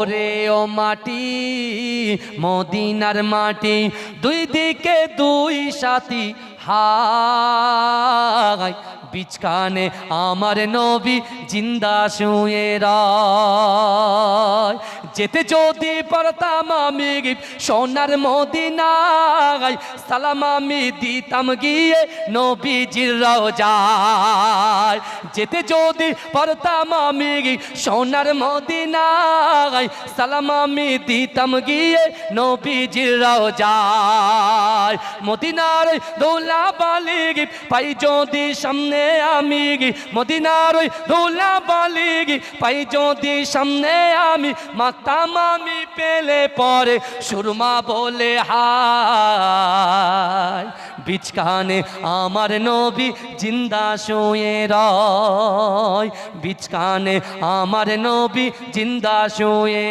ওরে ও মাটি মদিনার মাটি, দুই দিকে দুই সাথী হায়, বিচকানে আমার নবী জিন্দা শুয়ে রয়। যেতে যদি পারতাম আমি সোনার মদিনায়, সালাম আমি দিতাম গিয়ে নবীজির রওজায়। যেতে যদি পারতাম আমি সোনার মদিনায়, সালাম আমি দিতাম গিয়ে নবীজির রওজায়। মদিনার দৌলা বালি পাই যদি সামনে আমি, মদিনার দৌলা বালি পাই যদি সামনে আমি, মাতাম আমি পেলে পরে সুরমা বলে হায়, বিচকানে আমার নবী জিন্দা শুয়ে রয়, বিচকানে আমার নবী জিন্দা শুয়ে।